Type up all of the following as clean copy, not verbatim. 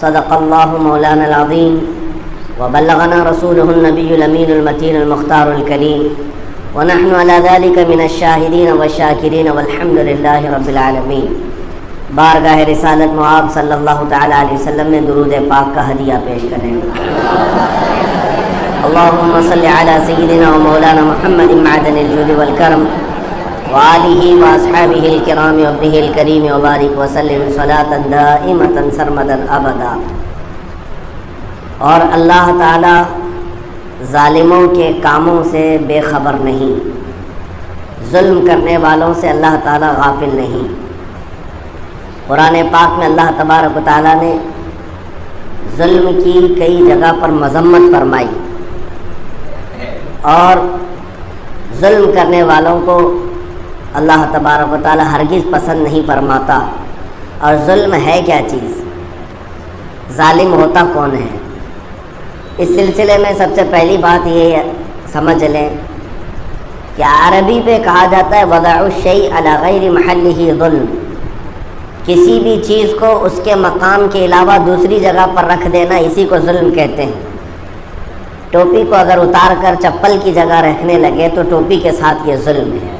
صدق الله مولانا العظيم وبلغنا رسوله النبي الأمين المتين المختار الكريم ونحن على ذلك من الشاهدين والشاكرين والحمد لله رب العالمين۔ بارگاہ رسالت معاب صلی اللہ تعالی علیہ وسلم میں درود پاک کا ہدیہ پیش کریں۔ اللهم صل على سيدنا ومولانا محمد معدن الجود والكرم وآلہ واصحابہ الکرام وابنہ الکریم وبارک وسلم صلاۃ دائمۃ سرمدا ابدا۔ اور اللہ تعالی ظالموں کے کاموں سے بے خبر نہیں، ظلم کرنے والوں سے اللہ تعالی غافل نہیں۔ قرآن پاک میں اللہ تبارک و تعالیٰ نے ظلم کی کئی جگہ پر مذمت فرمائی اور ظلم کرنے والوں کو اللہ تبارک و تعالیٰ ہرگز پسند نہیں فرماتا۔ اور ظلم ہے کیا چیز؟ ظالم ہوتا کون ہے؟ اس سلسلے میں سب سے پہلی بات یہ سمجھ لیں کہ عربی پہ کہا جاتا ہے وضع الشیء علی غیر محلہ ظلم، کسی بھی چیز کو اس کے مقام کے علاوہ دوسری جگہ پر رکھ دینا، اسی کو ظلم کہتے ہیں۔ ٹوپی کو اگر اتار کر چپل کی جگہ رکھنے لگے تو ٹوپی کے ساتھ یہ ظلم ہے۔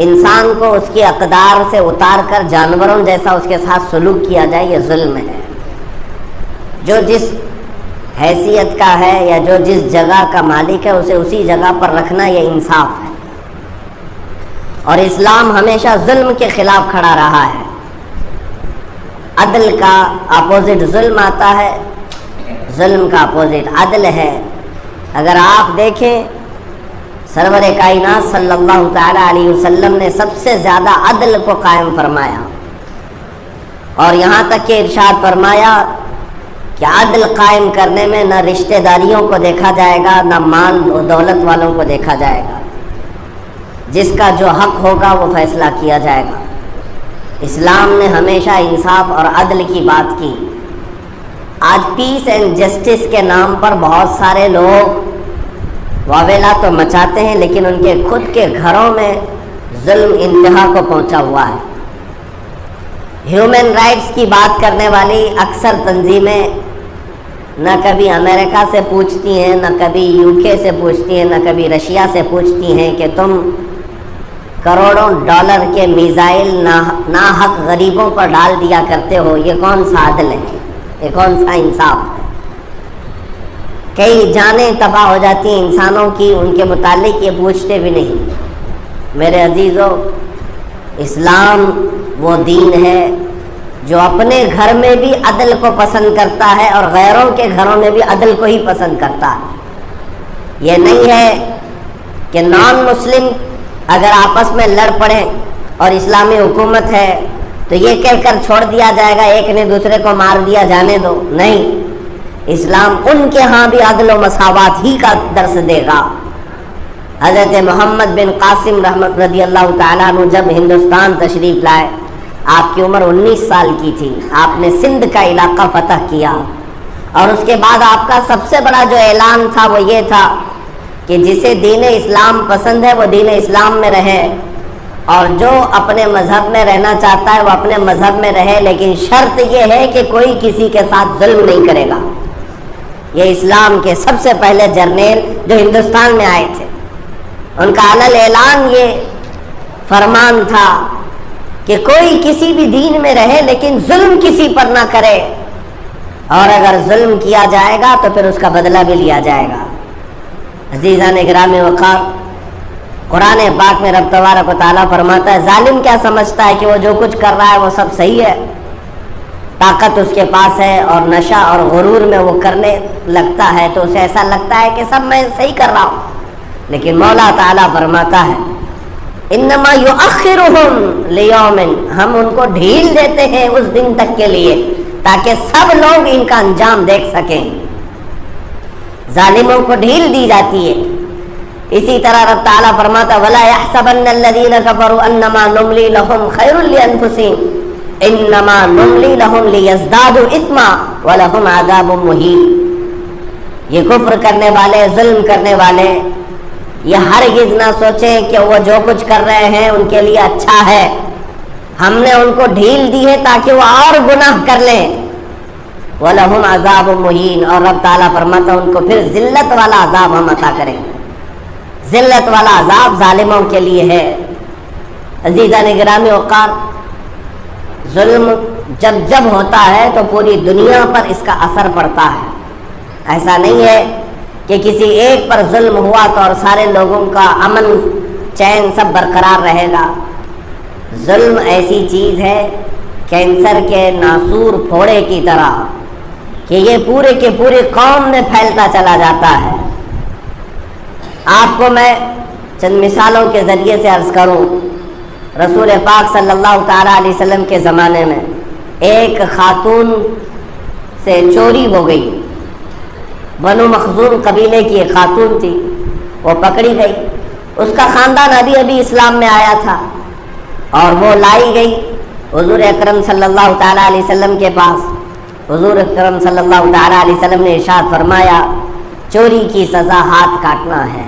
انسان کو اس کی اقدار سے اتار کر جانوروں جیسا اس کے ساتھ سلوک کیا جائے، یہ ظلم ہے۔ جو جس حیثیت کا ہے یا جو جس جگہ کا مالک ہے اسے اسی جگہ پر رکھنا، یہ انصاف ہے۔ اور اسلام ہمیشہ ظلم کے خلاف کھڑا رہا ہے۔ عدل کا اپوزٹ ظلم آتا ہے، ظلم کا اپوزٹ عدل ہے۔ اگر آپ دیکھیں سرور کائنات صلی اللہ تعالی علیہ وسلم نے سب سے زیادہ عدل کو قائم فرمایا، اور یہاں تک کہ ارشاد فرمایا کہ عدل قائم کرنے میں نہ رشتہ داریوں کو دیکھا جائے گا، نہ مال و دولت والوں کو دیکھا جائے گا، جس کا جو حق ہوگا وہ فیصلہ کیا جائے گا۔ اسلام نے ہمیشہ انصاف اور عدل کی بات کی۔ آج پیس اینڈ جسٹس کے نام پر بہت سارے لوگ واویلا تو مچاتے ہیں، لیکن ان کے خود کے گھروں میں ظلم انتہا کو پہنچا ہوا ہے۔ ہیومن رائٹس کی بات کرنے والی اکثر تنظیمیں نہ کبھی امریکہ سے پوچھتی ہیں، نہ کبھی UK سے پوچھتی ہیں، نہ کبھی رشیا سے پوچھتی ہیں کہ تم کروڑوں ڈالر کے میزائل ناحق غریبوں پر ڈال دیا کرتے ہو، یہ کون سا عدل ہے؟ یہ کون سا انصاف ہے؟ کئی جانیں تباہ ہو جاتی ہیں انسانوں کی، ان کے متعلق یہ پوچھتے بھی نہیں۔ میرے عزیزو، اسلام وہ دین ہے جو اپنے گھر میں بھی عدل کو پسند کرتا ہے اور غیروں کے گھروں میں بھی عدل کو ہی پسند کرتا ہے۔ یہ نہیں ہے کہ نان مسلم اگر آپس میں لڑ پڑیں اور اسلامی حکومت ہے تو یہ کہہ کر چھوڑ دیا جائے گا ایک نے دوسرے کو مار دیا جانے دو، نہیں۔ اسلام ان کے ہاں بھی عدل و مساوات ہی کا درس دے گا۔ حضرت محمد بن قاسم رحمت رضی اللہ تعالیٰ عنہ جب ہندوستان تشریف لائے، آپ کی عمر 19 سال کی تھی، آپ نے سندھ کا علاقہ فتح کیا، اور اس کے بعد آپ کا سب سے بڑا جو اعلان تھا وہ یہ تھا کہ جسے دین اسلام پسند ہے وہ دین اسلام میں رہے، اور جو اپنے مذہب میں رہنا چاہتا ہے وہ اپنے مذہب میں رہے، لیکن شرط یہ ہے کہ کوئی کسی کے ساتھ ظلم نہیں کرے گا۔ یہ اسلام کے سب سے پہلے جرنیل جو ہندوستان میں آئے تھے، ان کا علل اعلان یہ فرمان تھا کہ کوئی کسی بھی دین میں رہے لیکن ظلم کسی پر نہ کرے، اور اگر ظلم کیا جائے گا تو پھر اس کا بدلہ بھی لیا جائے گا۔ عزیزان گرامی وقار، قرآن پاک میں رب تبارک و تعالیٰ فرماتا ہے ظالم کیا سمجھتا ہے کہ وہ جو کچھ کر رہا ہے وہ سب صحیح ہے، طاقت اس کے پاس ہے اور نشہ اور غرور میں وہ کرنے لگتا ہے تو اسے ایسا لگتا ہے کہ سب میں صحیح کر رہا ہوں، لیکن مولا تعالیٰ فرماتا ہے انما یؤخرہم لیوم، ہم ان کو ڈھیل دیتے ہیں اس دن تک کے لیے تاکہ سب لوگ ان کا انجام دیکھ سکیں۔ ظالموں کو ڈھیل دی جاتی ہے۔ اسی طرح رب تعالیٰ فرماتا وَلَا يَحْسَبَنَّ الَّذِينَ كَفَرُوا أَنَّمَا نُمْلِي لَهُمْ خَيْرٌ لِأَنفُسِهِمْ إِنَّمَا نُمْلِي لَهُمْ لِيَزْدَادُوا إِثْمًا وَلَهُمْ عَذَابٌ مُهِينٌ۔ یہ کفر کرنے والے، ظلم کرنے والے یہ ہرگز نہ سوچیں کہ وہ جو کچھ کر رہے ہیں ان کے لیے اچھا ہے، ہم نے ان کو ڈھیل دی ہے تاکہ وہ اور گناہ کر لیں، وَلَهُمْ عَذَابٌ مُهِينٌ، اور رب تعالیٰ فرماتا ان کو پھر ذلت والا عذاب ہم عطا کریں گے۔ ذلت والا عذاب ظالموں کے لیے ہے۔ عزیزان گرامی اوقات، ظلم جب جب ہوتا ہے تو پوری دنیا پر اس کا اثر پڑتا ہے۔ ایسا نہیں ہے کہ کسی ایک پر ظلم ہوا تو اور سارے لوگوں کا امن چین سب برقرار رہے گا۔ ظلم ایسی چیز ہے کینسر کے ناسور پھوڑے کی طرح کہ یہ پورے کے پورے قوم میں پھیلتا چلا جاتا ہے۔ آپ کو میں چند مثالوں کے ذریعے سے عرض کروں، رسول پاک صلی اللہ تعالیٰ علیہ وسلم کے زمانے میں ایک خاتون سے چوری ہو گئی۔ بنو مخزوم قبیلے کی ایک خاتون تھی، وہ پکڑی گئی۔ اس کا خاندان ابھی ابھی اسلام میں آیا تھا اور وہ لائی گئی حضور اکرم صلی اللہ تعالیٰ علیہ وسلم کے پاس۔ حضور اکرم صلی اللہ تعالیٰ علیہ وسلم نے ارشاد فرمایا چوری کی سزا ہاتھ کاٹنا ہے،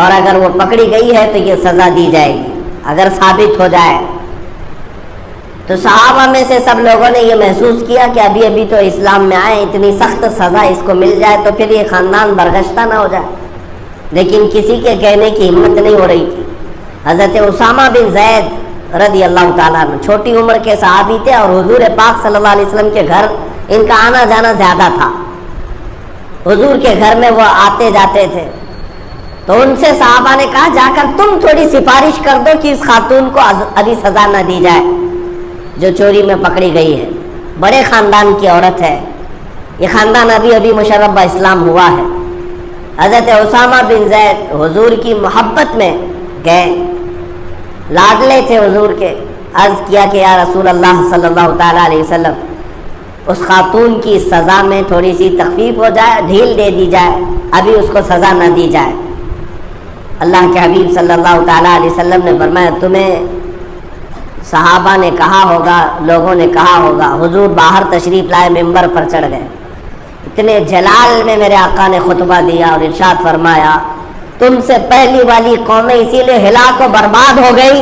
اور اگر وہ پکڑی گئی ہے تو یہ سزا دی جائے گی اگر ثابت ہو جائے۔ تو صحابہ میں سے سب لوگوں نے یہ محسوس کیا کہ ابھی ابھی تو اسلام میں آئے، اتنی سخت سزا اس کو مل جائے تو پھر یہ خاندان برگشتہ نہ ہو جائے، لیکن کسی کے کہنے کی ہمت نہیں ہو رہی تھی۔ حضرت اسامہ بن زید رضی اللہ تعالیٰ عنہ چھوٹی عمر کے صحابی تھے اور حضور پاک صلی اللہ علیہ وسلم کے گھر ان کا آنا جانا زیادہ تھا، حضور کے گھر میں وہ آتے جاتے تھے۔ تو ان سے صحابہ نے کہا جا کر تم تھوڑی سفارش کر دو کہ اس خاتون کو ابھی سزا نہ دی جائے جو چوری میں پکڑی گئی ہے، بڑے خاندان کی عورت ہے، یہ خاندان ابھی ابھی مشرف اسلام ہوا ہے۔ حضرت اسامہ بن زید حضور کی محبت میں گئے، لاڈلے تھے حضور کے، عرض کیا کہ یا رسول اللہ صلی اللہ تعالیٰ علیہ وسلم اس خاتون کی سزا میں تھوڑی سی تخفیف ہو جائے، ڈھیل دے دی جائے، ابھی اس کو سزا نہ دی جائے۔ اللہ کے حبیب صلی اللہ تعالیٰ علیہ وسلم نے فرمایا تمہیں صحابہ نے کہا ہوگا، لوگوں نے کہا ہوگا، حضور باہر تشریف لائے، ممبر پر چڑھ گئے، اتنے جلال میں میرے آقا نے خطبہ دیا اور ارشاد فرمایا تم سے پہلی والی قومیں اسی لیے ہلاک و برباد ہو گئی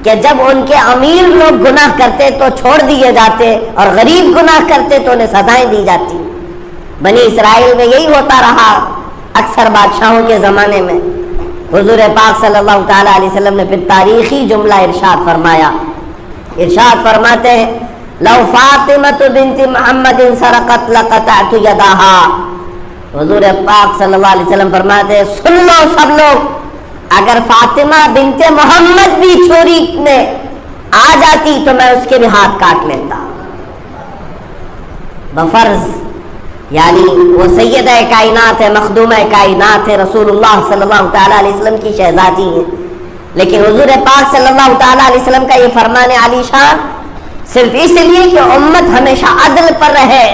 کہ جب ان کے امیر لوگ گناہ کرتے تو چھوڑ دیے جاتے اور غریب گناہ کرتے تو انہیں سزائیں دی جاتی۔ بنی اسرائیل میں یہی ہوتا رہا اکثر بادشاہوں کے زمانے میں۔ حضور پاک صلی اللہ تعالیٰ علیہ وسلم نے پھر تاریخی جملہ ارشاد فرمایا، ارشاد فرماتے ہیں لو فاطمۃ بنت محمد سرقت لقطعت یدہا۔ حضور پاک صلی اللہ علیہ وسلم فرماتے ہیں سن لو سب لوگ، اگر فاطمہ بنت محمد بھی چوری میں آ جاتی تو میں اس کے بھی ہاتھ کاٹ لیتا بفرض، یعنی وہ سیدہ کائنات ہے، مخدومہ کائنات ہے، رسول اللہ صلی اللہ تعالیٰ علیہ وسلم کی شہزادی ہیں، لیکن حضور پاک صلی اللہ تعالیٰ علیہ وسلم کا یہ فرمان عالی شان صرف اس لیے کہ امت ہمیشہ عدل پر رہے،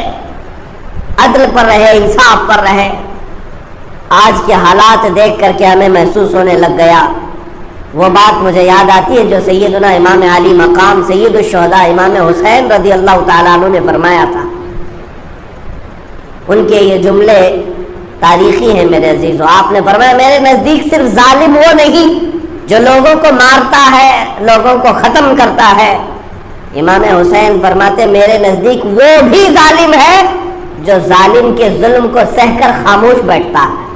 عدل پر رہے، انصاف پر رہے۔ آج کے حالات دیکھ کر کے ہمیں محسوس ہونے لگ گیا، وہ بات مجھے یاد آتی ہے جو سیدنا امام علی مقام سید الشہداء امام حسین رضی اللہ تعالیٰ عنہ نے فرمایا تھا۔ ان کے یہ جملے تاریخی ہیں میرے عزیزو۔ آپ نے فرمایا میرے نزدیک صرف ظالم وہ نہیں جو لوگوں کو مارتا ہے، لوگوں کو ختم کرتا ہے، امام حسین فرماتے میرے نزدیک وہ بھی ظالم ہے جو ظالم کے ظلم کو سہ کر خاموش بیٹھتا ہے۔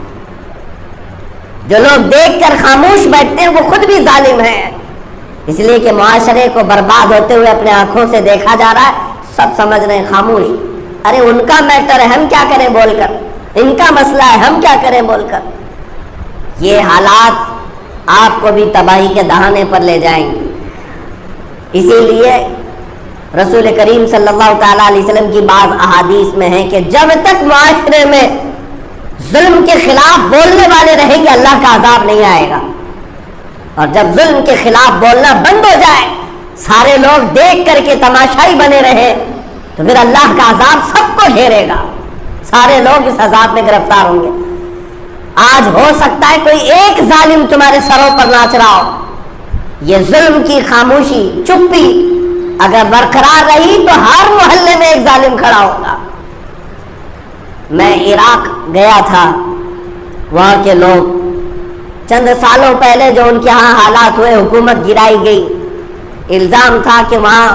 جو لوگ دیکھ کر خاموش بیٹھتے ہیں وہ خود بھی ظالم ہیں، اس لیے کہ معاشرے کو برباد ہوتے ہوئے اپنے آنکھوں سے دیکھا جا رہا ہے، سب سمجھ رہے ہیں خاموش، ارے ان کا میٹر ہے ہم کیا کریں بول کر، ان کا مسئلہ ہے ہم کیا کریں بول کر۔ یہ حالات آپ کو بھی تباہی کے دہانے پر لے جائیں گے۔ اسی لیے رسول کریم صلی اللہ تعالیٰ علیہ وسلم کی بعض احادیث میں ہے کہ جب تک معاشرے میں ظلم کے خلاف بولنے والے رہیں گے اللہ کا عذاب نہیں آئے گا، اور جب ظلم کے خلاف بولنا بند ہو جائے، سارے لوگ دیکھ کر کے تماشائی بنے رہے، تو پھر اللہ کا عذاب سب کو گھیرے گا، سارے لوگ اس عذاب میں گرفتار ہوں گے۔ آج ہو سکتا ہے کوئی ایک ظالم تمہارے سروں پر ناچ رہا ہو، یہ ظلم کی خاموشی، چپی اگر برقرار رہی تو ہر محلے میں ایک ظالم کھڑا ہوگا۔ میں عراق گیا تھا، وہاں کے لوگ چند سالوں پہلے جو ان کے ہاں حالات ہوئے، حکومت گرائی گئی، الزام تھا کہ وہاں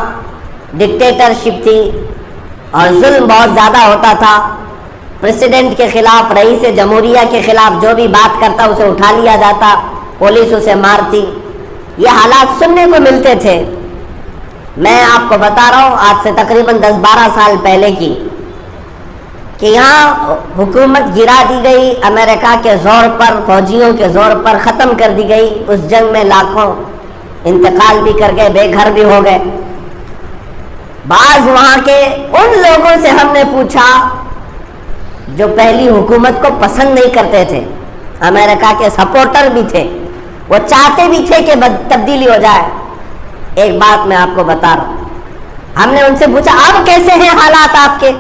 ڈکٹیٹرشپ تھی، اور ظلم بہت زیادہ ہوتا تھا. پریسیڈنٹ کے خلاف، رئیس جمہوریہ کے خلاف جو بھی بات کرتا اسے اٹھا لیا جاتا، پولیس اسے مارتی. یہ حالات سننے کو ملتے تھے. میں آپ کو بتا رہا ہوں آج سے تقریباً 10-12 سال پہلے کی، کہ یہاں حکومت گرا دی گئی امریکہ کے زور پر، فوجیوں کے زور پر ختم کر دی گئی. اس جنگ میں لاکھوں انتقال بھی کر گئے، بے گھر بھی ہو گئے. بعض وہاں کے ان لوگوں سے ہم نے پوچھا جو پہلی حکومت کو پسند نہیں کرتے تھے، امریکہ کے سپورٹر بھی تھے، وہ چاہتے بھی تھے کہ تبدیلی ہو جائے. ایک بات میں آپ کو بتا رہا ہوں، ہم نے ان سے پوچھا اب کیسے ہیں حالات آپ کے،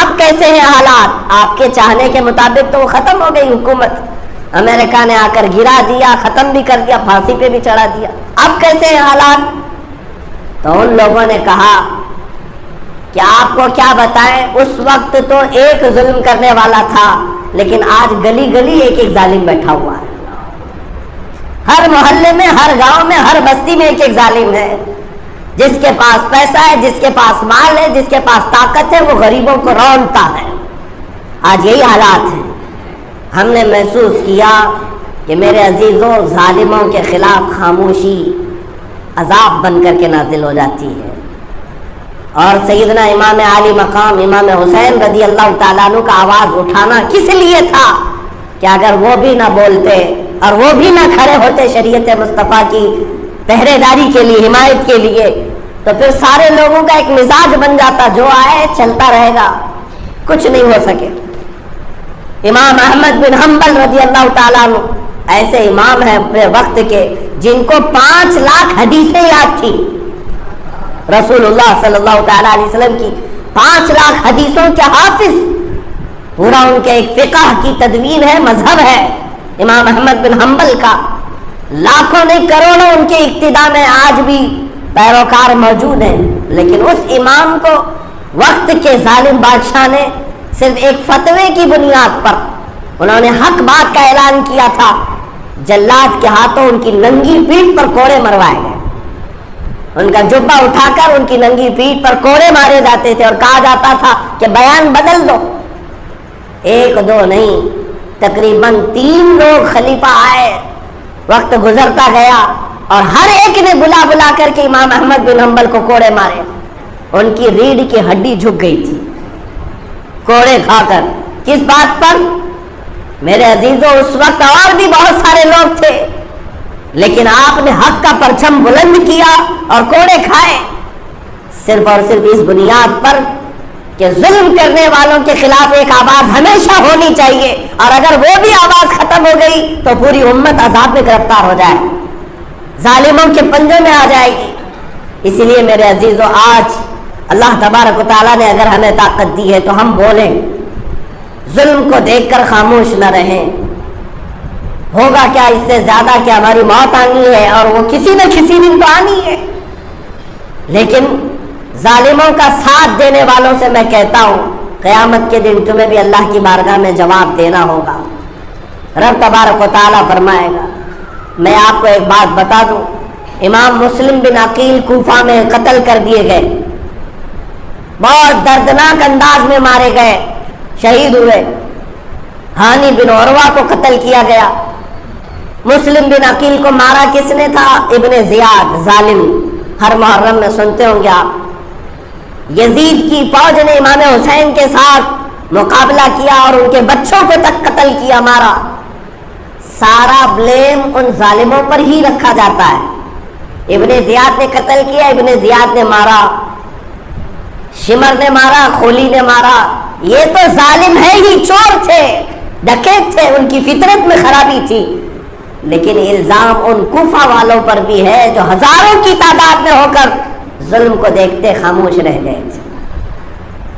اب کیسے ہیں حالات؟ آپ کے چاہنے کے مطابق تو وہ ختم ہو گئی حکومت، امریکہ نے آ کر گرا دیا، ختم بھی کر دیا، پھانسی پہ بھی چڑھا دیا. اب کیسے ہیں حالات؟ تو ان لوگوں نے کہا کہ آپ کو کیا بتائیں، اس وقت تو ایک ظلم کرنے والا تھا، لیکن آج گلی گلی ایک ایک ظالم بیٹھا ہوا ہے. ہر محلے میں، ہر گاؤں میں، ہر بستی میں ایک ایک ظالم ہے. جس کے پاس پیسہ ہے، جس کے پاس مال ہے، جس کے پاس طاقت ہے، وہ غریبوں کو رونتا ہے. آج یہی حالات ہیں. ہم نے محسوس کیا کہ میرے عزیزوں، ظالموں کے خلاف خاموشی عذاب بن کر کے نازل ہو جاتی ہے. اور سیدنا امام عالی مقام امام حسین رضی اللہ تعالیٰ عنہ کا آواز اٹھانا کس لیے تھا کہ اگر وہ بھی نہ بولتے اور وہ بھی نہ کھڑے ہوتے شریعت مصطفیٰ کی پہرے داری کے لیے، حمایت کے لیے، تو پھر سارے لوگوں کا ایک مزاج بن جاتا، جو آئے چلتا رہے گا، کچھ نہیں ہو سکے. امام احمد بن حنبل رضی اللہ تعالیٰ عنہ ایسے امام ہیں اپنے وقت کے جن کو 5 لاکھ حدیثیں یاد تھی. رسول اللہ صلی اللہ تعالیٰ علیہ وسلم کی 5 لاکھ حدیثوں کے حافظ، پورا ان کے ایک فقہ کی تدوین ہے، مذہب ہے امام احمد بن حنبل کا. لاکھوں نہیں کروڑوں ان کے اقتداء میں آج بھی پیروکار موجود ہیں. لیکن اس امام کو وقت کے ظالم بادشاہ نے صرف ایک فتوے کی بنیاد پر، انہوں نے حق بات کا اعلان کیا تھا، جلاد کے ہاتھوں ان کی ننگی پیٹھ پر کوڑے مروائے گئے. ان کا جبہ اٹھا کر ان کی ننگی پیٹھ پر کوڑے مارے جاتے تھے اور کہا جاتا تھا کہ بیان بدل دو. 1-2 نہیں، تقریباً 3 لوگ خلیفہ آئے، وقت گزرتا گیا اور ہر ایک نے بلا بلا کر کے امام احمد بن حنبل کو کوڑے مارے. ان کی ریڑھ کی ہڈی جھک گئی تھی کوڑے کھا کر. کس بات پر؟ میرے عزیزوں، اس وقت اور بھی بہت سارے لوگ تھے، لیکن آپ نے حق کا پرچم بلند کیا اور کوڑے کھائے، صرف اور صرف اس بنیاد پر کہ ظلم کرنے والوں کے خلاف ایک آواز ہمیشہ ہونی چاہیے، اور اگر وہ بھی آواز ختم ہو گئی تو پوری امت عذاب میں گرفتار ہو جائے، ظالموں کے پنجوں میں آ جائے گی. اسی لیے میرے عزیزوں، آج اللہ تبارک و تعالیٰ نے اگر ہمیں طاقت دی ہے تو ہم بولیں، ظلم کو دیکھ کر خاموش نہ رہیں. ہوگا کیا اس سے زیادہ کہ ہماری موت آنی ہے، اور وہ کسی نہ کسی دن تو آنی ہے. لیکن ظالموں کا ساتھ دینے والوں سے میں کہتا ہوں، قیامت کے دن تمہیں بھی اللہ کی بارگاہ میں جواب دینا ہوگا. رب تبارک و تعالیٰ فرمائے گا. میں آپ کو ایک بات بتا دوں، امام مسلم بن عقیل کوفہ میں قتل کر دیے گئے، بہت دردناک انداز میں مارے گئے، شہید ہوئے. ہانی بن عروہ کو قتل کیا گیا. مسلم بن عقیل کو مارا کس نے تھا؟ ابن زیاد، ظالم. ہر محرم میں سنتے ہوں گے آپ. یزید کی فوج نے امام حسین کے ساتھ مقابلہ کیا اور ان کے بچوں کو تک قتل کیا، مارا. سارا بلیم ان ظالموں پر ہی رکھا جاتا ہے. ابن زیاد نے قتل کیا، ابن زیاد نے مارا، شمر نے مارا، خولی نے مارا. یہ تو ظالم ہے ہی، چور تھے، ڈکیت تھے، ان کی فطرت میں خرابی تھی. لیکن الزام ان کوفہ والوں پر بھی ہے جو ہزاروں کی تعداد میں ہو کر ظلم کو دیکھتے خاموش رہ گئے تھے.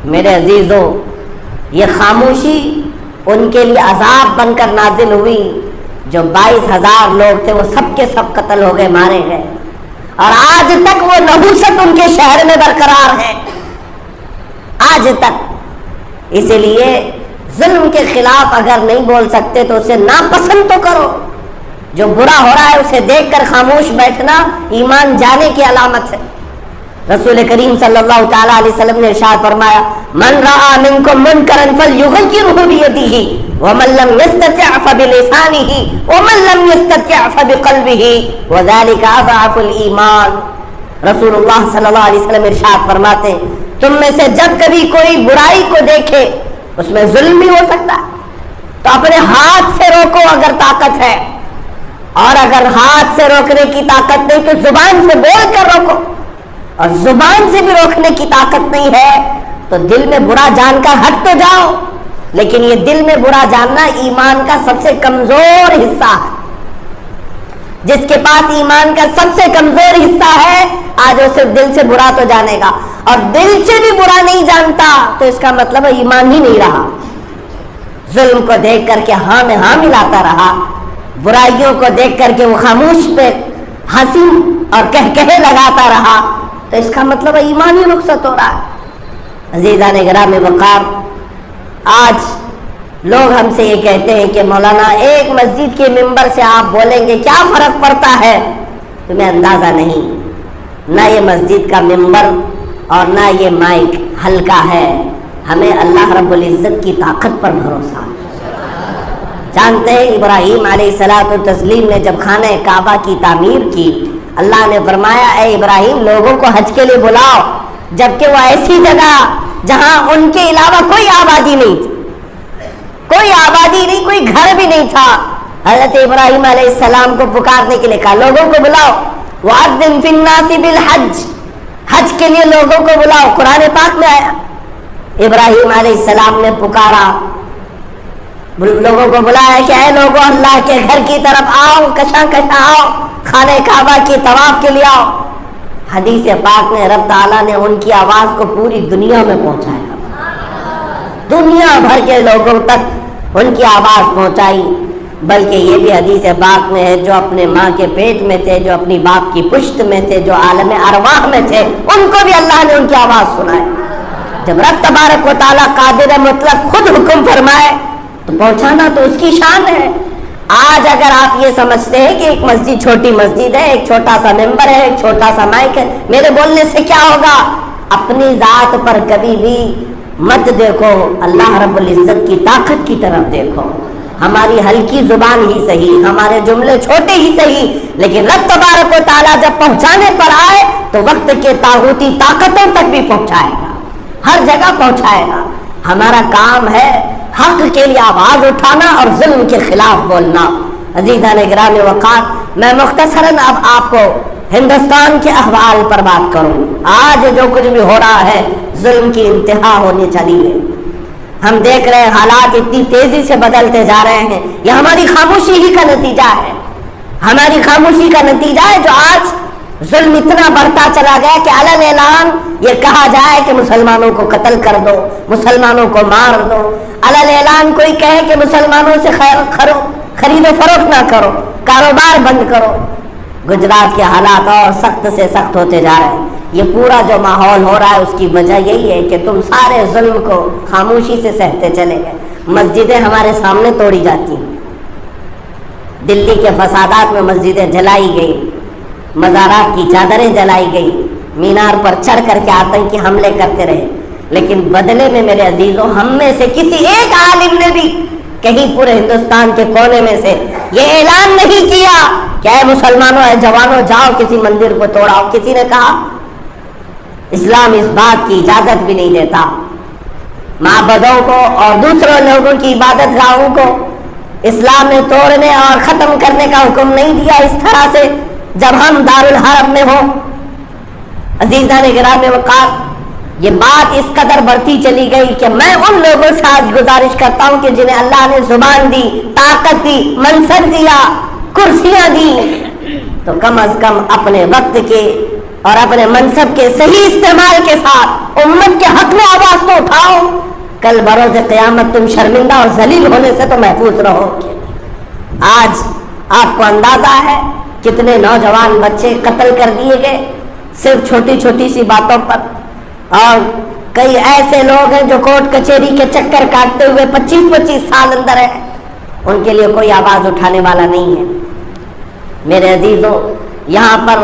میرے عزیزوں، یہ خاموشی ان کے لیے عذاب بن کر نازل ہوئی. جو 22,000 لوگ تھے وہ سب کے سب قتل ہو گئے، مارے گئے، اور آج تک وہ نحوست ان کے شہر میں برقرار ہے، آج تک. اسی لیے ظلم کے خلاف اگر نہیں بول سکتے تو اسے ناپسند تو کرو. جو برا ہو رہا ہے اسے دیکھ کر خاموش بیٹھنا ایمان جانے کی علامت ہے. رسول کریم صلی اللہ تعالی علیہ وسلم نے ارشاد فرمایا من رأى منکم منکرا فلیغیرہ بیدہ ومن لم یستطع فبلسانہ ومن لم یستطع فبقلبہ وذلک اضعف الایمان۔ رسول اللہ صلی اللہ علیہ وسلم ارشاد فرماتے ہیں تم میں سے جب کبھی کوئی برائی کو دیکھے، اس میں ظلم بھی ہو سکتا ہے، تو اپنے ہاتھ سے روکو اگر طاقت ہے، اور اگر ہاتھ سے روکنے کی طاقت نہیں تو زبان سے بول کر روکو، اور زبان سے بھی روکنے کی طاقت نہیں ہے تو دل میں برا جان کر ہٹ تو جاؤ، لیکن یہ دل میں برا جاننا ایمان کا سب سے کمزور حصہ ہے۔ جس کے پاس ایمان کا سب سے کمزور حصہ ہے آج وہ صرف دل سے برا تو جانے گا، اور دل سے بھی برا نہیں جانتا تو اس کا مطلب ایمان ہی نہیں رہا۔ ظلم کو دیکھ کر کے ہاں میں ہاں ملاتا رہا، برائیوں کو دیکھ کر کے وہ خاموش پہ ہنسی اور کہے لگاتا رہا، تو اس کا مطلب ایمان ہی رخصت ہو رہا ہے۔ عزیزان گرامی وقار، آج لوگ ہم سے یہ کہتے ہیں کہ مولانا ایک مسجد کے ممبر سے آپ بولیں گے کیا فرق پڑتا ہے؟ تمہیں اندازہ نہیں، نہ یہ مسجد کا ممبر اور نہ یہ مائک ہلکا ہے، ہمیں اللہ رب العزت کی طاقت پر بھروسہ۔ جانتے ہیں ابراہیم علیہ الصلوۃ والتسلیم نے جب خانہ کعبہ کی تعمیر کی، اللہ نے فرمایا اے ابراہیم لوگوں کو حج کے لیے بلاؤ، جبکہ وہ ایسی جگہ جہاں ان کے علاوہ کوئی آبادی نہیں تھی، کوئی آبادی نہیں، کوئی گھر بھی نہیں تھا۔ حضرت ابراہیم علیہ السلام کو پکارنے کے لیے کہا لوگوں کو بلاؤ، وَأَذِّن فِي النَّاسِ بِالْحَجِّ، حج کے لیے لوگوں کو بلاؤ، قرآن پاک میں آیا۔ ابراہیم علیہ السلام نے پکارا، لوگوں کو بلایا کہ اے لوگوں اللہ کے گھر کی طرف آؤ، کشاں کشاں آؤ، خانہ کعبہ کی طواف کے لیے آؤ۔ حدیث پاک میں رب تعالیٰ نے ان کی آواز کو پوری دنیا میں پہنچایا، دنیا بھر کے لوگوں تک ان کی آواز پہنچائی۔ بلکہ یہ بھی حدیث پاک میں ہے جو اپنے ماں کے پیٹ میں تھے، جو اپنی باپ کی پشت میں تھے، جو عالم ارواح میں تھے، ان کو بھی اللہ نے ان کی آواز سنائی۔ جب رب تبارک و تعالیٰ قادر مطلق خود حکم فرمائے تو پہنچانا تو اس کی شان ہے۔ آج اگر آپ یہ سمجھتے ہیں کہ ایک مسجد چھوٹی مسجد ہے، ایک چھوٹا سا ممبر ہے، ایک چھوٹا سا مائک ہے، میرے بولنے سے کیا ہوگا، اپنی ذات پر کبھی بھی مت دیکھو، اللہ رب العزت کی طاقت کی طرف دیکھو۔ ہماری ہلکی زبان ہی صحیح، ہمارے جملے چھوٹے ہی صحیح، لیکن رب تبارک و تعالیٰ جب پہنچانے پر آئے تو وقت کے طاغوتی طاقتوں تک بھی پہنچائے گا، ہر جگہ پہنچائے گا۔ ہمارا کام ہے حق کے لیے آواز اٹھانا اور ظلم کے خلاف بولنا۔ عزیزان گرامی وقار، میں مختصراً اب آپ کو ہندوستان کے احوال پر بات کروں۔ آج جو کچھ بھی ہو رہا ہے ظلم کی انتہا ہونے چلی ہے۔ ہم دیکھ رہے ہیں حالات اتنی تیزی سے بدلتے جا رہے ہیں، یہ ہماری خاموشی ہی کا نتیجہ ہے، ہماری خاموشی کا نتیجہ ہے جو آج ظلم اتنا بڑھتا چلا گیا کہ علن اعلان یہ کہا جائے کہ مسلمانوں کو قتل کر دو، مسلمانوں کو مار دو، علن اعلان کوئی کہے کہ مسلمانوں سے خرید و فروخت نہ کرو، کاروبار بند کرو۔ گجرات کے حالات اور سخت سے سخت ہوتے جا رہے ہیں۔ یہ پورا جو ماحول ہو رہا ہے اس کی وجہ یہی ہے کہ تم سارے ظلم کو خاموشی سے سہتے چلے گئے۔ مسجدیں ہمارے سامنے توڑی جاتی ہیں، دلی کے فسادات میں مسجدیں جلائی گئی، مزارات کی چادریں جلائی گئی، مینار پر چڑھ کر کے آتنکی حملے کرتے رہے، لیکن بدلے میں میرے عزیزوں ہم میں سے کسی ایک عالم نے بھی کہیں پورے ہندوستان کے کونے میں سے یہ اعلان نہیں کیا کہ اے مسلمانوں، اے جوانوں، جاؤ کسی مندر کو توڑاؤ۔ کسی نے کہا؟ اسلام اس بات کی اجازت بھی نہیں دیتا۔ معبدوں کو اور دوسرے لوگوں کی عبادت گاہوں کو اسلام نے توڑنے اور ختم کرنے کا حکم نہیں دیا اس طرح سے جب ہم دارالحرم میں ہوں۔ عزیزان گرامی وقار، یہ بات اس قدر بڑھتی چلی گئی کہ میں ان لوگوں سے آج گزارش کرتا ہوں کہ جنہیں اللہ نے زبان دی، طاقت دی، منصب دیا، کرسیاں دی، تو کم از کم اپنے وقت کے اور اپنے منصب کے صحیح استعمال کے ساتھ امت کے حق میں آواز تو اٹھاؤ۔ کل بروز قیامت تم شرمندہ اور ذلیل ہونے سے تو محفوظ رہو گے۔ آج آپ کو اندازہ ہے کتنے نوجوان بچے قتل کر دیے گئے صرف چھوٹی چھوٹی سی باتوں پر، اور کئی ایسے لوگ ہیں جو کورٹ کچہری کے چکر کاٹتے ہوئے 25-25 سال اندر ہیں، ان کے لیے کوئی آواز اٹھانے والا نہیں ہے۔ میرے عزیزوں، یہاں پر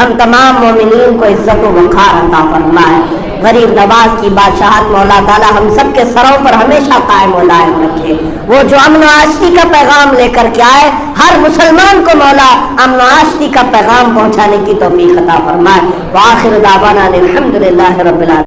ہم تمام مومنین کو عزت و وقار عطا فرمائے. غریب نواز کی بادشاہت مولا تعالیٰ ہم سب کے سروں پر ہمیشہ قائم و دائم رکھے. وہ جو امن و آشتی کا پیغام لے کر کے آئے، ہر مسلمان کو مولا امن و آشتی کا پیغام پہنچانے کی توفیق عطا فرمائے. وآخر دعوانا الحمدللہ رب العالمین.